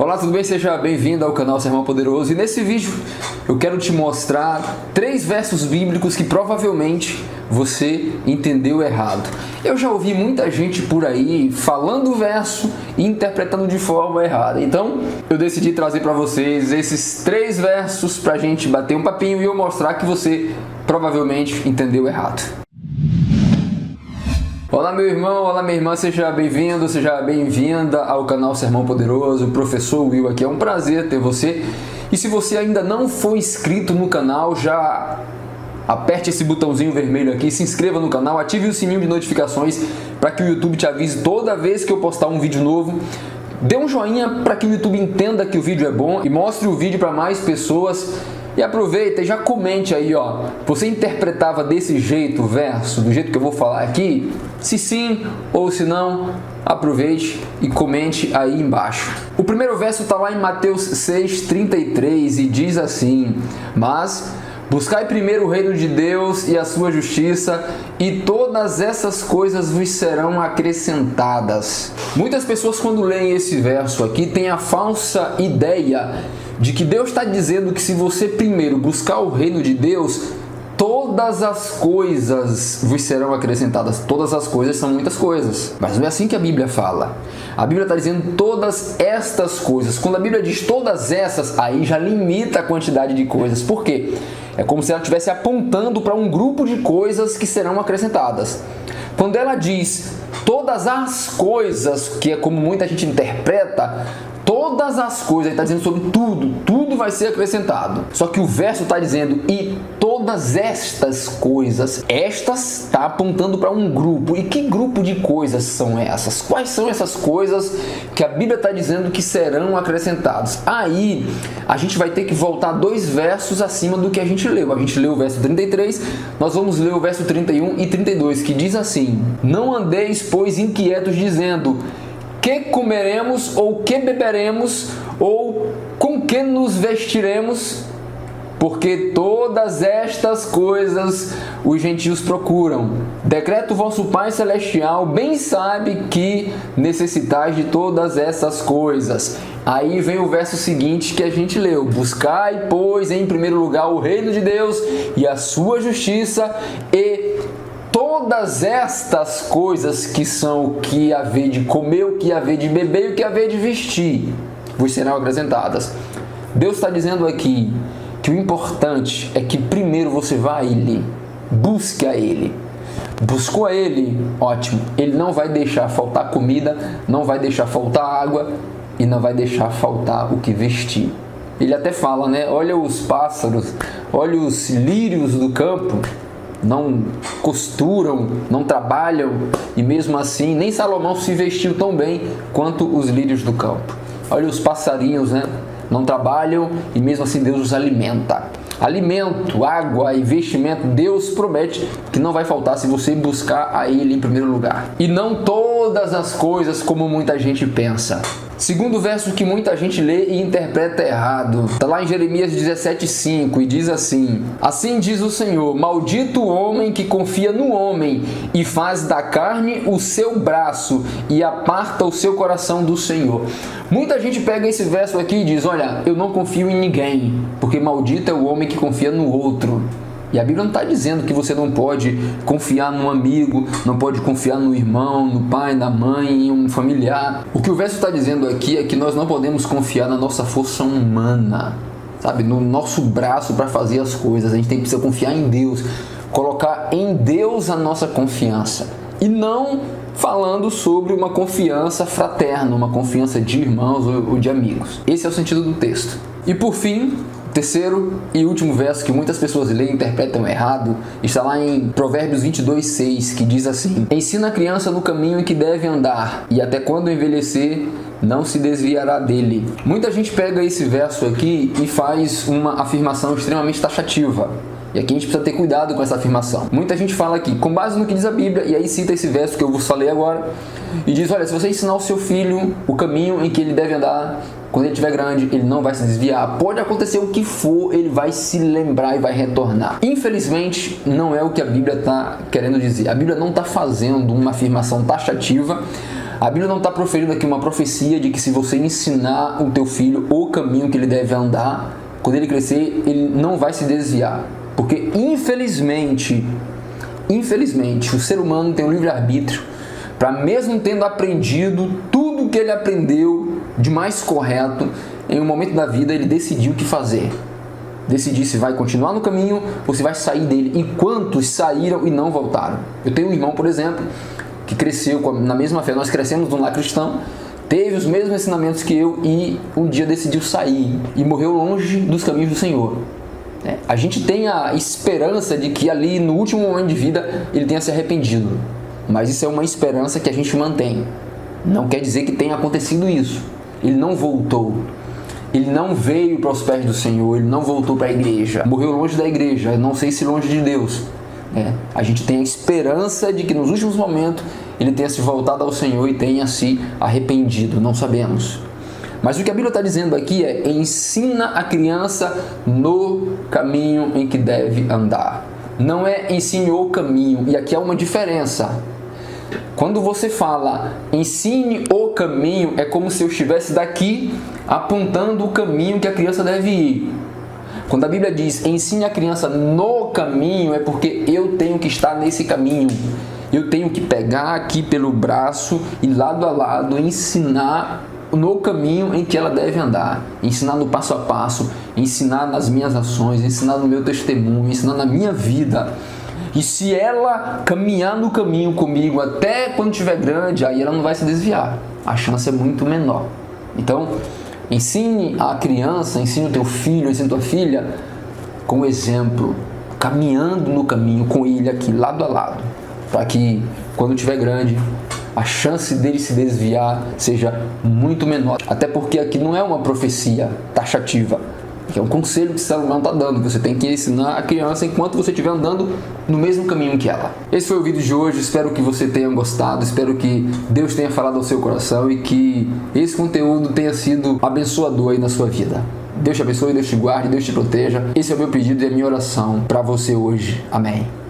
Olá, tudo bem? Seja bem-vindo ao canal Sermão Poderoso. E nesse vídeo eu quero te mostrar 3 versos bíblicos que provavelmente você entendeu errado. Eu já ouvi muita gente por aí falando o verso e interpretando de forma errada. Então eu decidi trazer para vocês esses 3 versos para a gente bater um papinho e eu mostrar que você provavelmente entendeu errado. Olá meu irmão, olá minha irmã, seja bem-vindo, seja bem-vinda ao canal Sermão Poderoso. Professor Will aqui, é um prazer ter você. E se você ainda não for inscrito no canal, já aperte esse botãozinho vermelho aqui, se inscreva no canal, ative o sininho de notificações para que o YouTube te avise toda vez que eu postar um vídeo novo. Dê um joinha para que o YouTube entenda que o vídeo é bom e mostre o vídeo para mais pessoas. E aproveita e já comente aí, ó, você interpretava desse jeito o verso, do jeito que eu vou falar aqui? Se sim ou se não, aproveite e comente aí embaixo. O primeiro verso está lá em Mateus 6:33 e diz assim: mas buscai primeiro o reino de Deus e a sua justiça, e todas essas coisas vos serão acrescentadas. Muitas pessoas, quando leem esse verso aqui, têm a falsa ideia de que Deus está dizendo que se você primeiro buscar o reino de Deus, todas as coisas vos serão acrescentadas. Todas as coisas são muitas coisas, mas não é assim que a Bíblia fala. A Bíblia está dizendo todas estas coisas. Quando a Bíblia diz todas essas, aí já limita a quantidade de coisas. Por quê? É como se ela estivesse apontando para um grupo de coisas que serão acrescentadas. Quando ela diz todas as coisas, que é como muita gente interpreta, todas as coisas, ele está dizendo sobre tudo, tudo vai ser acrescentado. Só que o verso está dizendo, e todas estas coisas, estas está apontando para um grupo. E que grupo de coisas são essas? Quais são essas coisas que a Bíblia está dizendo que serão acrescentadas? Aí, a gente vai ter que voltar 2 versos acima do que a gente leu. A gente leu o verso 33, nós vamos ler o verso 31 e 32, que diz assim: não andeis, pois, inquietos, dizendo: que comeremos, ou que beberemos, ou com que nos vestiremos? Porque todas estas coisas os gentios procuram. Decreto vosso Pai Celestial, bem sabe que necessitais de todas essas coisas. Aí vem o verso seguinte que a gente leu: buscai, pois, em primeiro lugar o reino de Deus e a sua justiça, e todas estas coisas, que são o que haver de comer, o que haver de beber e o que haver de vestir, vos serão acrescentadas. Deus está dizendo aqui que o importante é que primeiro você vá a Ele, busque a Ele. Buscou a Ele, ótimo. Ele não vai deixar faltar comida, não vai deixar faltar água e não vai deixar faltar o que vestir. Ele até fala, né? Olha os pássaros, olha os lírios do campo, não costuram, não trabalham, e mesmo assim nem Salomão se vestiu tão bem quanto os lírios do campo. Olha os passarinhos, né? Não trabalham e mesmo assim Deus os alimenta. Alimento, água e vestimento, Deus promete que não vai faltar se você buscar a Ele em primeiro lugar. E não todas as coisas como muita gente pensa. Segundo verso que muita gente lê e interpreta errado. Está lá em Jeremias 17:5 e diz assim: assim diz o Senhor, maldito o homem que confia no homem e faz da carne o seu braço e aparta o seu coração do Senhor. Muita gente pega esse verso aqui e diz: olha, eu não confio em ninguém, porque maldito é o homem que confia no outro. E a Bíblia não está dizendo que você não pode confiar num amigo, não pode confiar no irmão, no pai, na mãe, em um familiar. O que o verso está dizendo aqui é que nós não podemos confiar na nossa força humana, sabe? No nosso braço para fazer as coisas. A gente precisa confiar em Deus, colocar em Deus a nossa confiança. E não falando sobre uma confiança fraterna, uma confiança de irmãos ou de amigos. Esse é o sentido do texto. E por fim, terceiro e último verso que muitas pessoas leem e interpretam errado, está lá em Provérbios 22:6, que diz assim: ensina a criança no caminho em que deve andar, e até quando envelhecer não se desviará dele. Muita gente pega esse verso aqui e faz uma afirmação extremamente taxativa. E aqui a gente precisa ter cuidado com essa afirmação. Muita gente fala aqui, com base no que diz a Bíblia, e aí cita esse verso que eu vos falei agora, e diz: olha, se você ensinar o seu filho o caminho em que ele deve andar, quando ele estiver grande, ele não vai se desviar. Pode acontecer o que for, ele vai se lembrar e vai retornar. Infelizmente, não é o que a Bíblia está querendo dizer. A Bíblia não está fazendo uma afirmação taxativa. A Bíblia não está proferindo aqui uma profecia de que se você ensinar o teu filho o caminho que ele deve andar, quando ele crescer, ele não vai se desviar. Porque, infelizmente, o ser humano tem um livre-arbítrio para, mesmo tendo aprendido tudo que ele aprendeu de mais correto, em um momento da vida ele decidiu o que fazer. Decidir se vai continuar no caminho ou se vai sair dele. E quantos saíram e não voltaram? Eu tenho um irmão, por exemplo, que cresceu na mesma fé. Nós crescemos num lar cristão, teve os mesmos ensinamentos que eu e um dia decidiu sair e morreu longe dos caminhos do Senhor. A gente tem a esperança de que ali no último momento de vida ele tenha se arrependido, mas isso é uma esperança que a gente mantém. Não quer dizer que tenha acontecido isso. Ele não voltou, ele não veio para os pés do Senhor, ele não voltou para a igreja, morreu longe da igreja, não sei se longe de Deus. A gente tem a esperança de que nos últimos momentos ele tenha se voltado ao Senhor e tenha se arrependido, não sabemos. Mas o que a Bíblia está dizendo aqui é: ensina a criança no caminho em que deve andar. Não é ensine o caminho, e aqui há uma diferença. Quando você fala ensine o caminho, é como se eu estivesse daqui apontando o caminho que a criança deve ir. Quando a Bíblia diz ensine a criança no caminho, é porque eu tenho que estar nesse caminho. Eu tenho que pegar aqui pelo braço e lado a lado ensinar no caminho em que ela deve andar, ensinar no passo a passo, ensinar nas minhas ações, ensinar no meu testemunho, ensinar na minha vida. E se ela caminhar no caminho comigo até quando estiver grande, aí ela não vai se desviar, a chance é muito menor. Então, ensine a criança, ensine o teu filho, ensine a tua filha com exemplo, caminhando no caminho com ele aqui, lado a lado, para que quando estiver grande, a chance dele se desviar seja muito menor. Até porque aqui não é uma profecia taxativa, que é um conselho que Salomão está dando. Você tem que ensinar a criança enquanto você estiver andando no mesmo caminho que ela. Esse foi o vídeo de hoje, espero que você tenha gostado, espero que Deus tenha falado ao seu coração e que esse conteúdo tenha sido abençoador aí na sua vida. Deus te abençoe, Deus te guarde, Deus te proteja. Esse é o meu pedido e a minha oração para você hoje. Amém.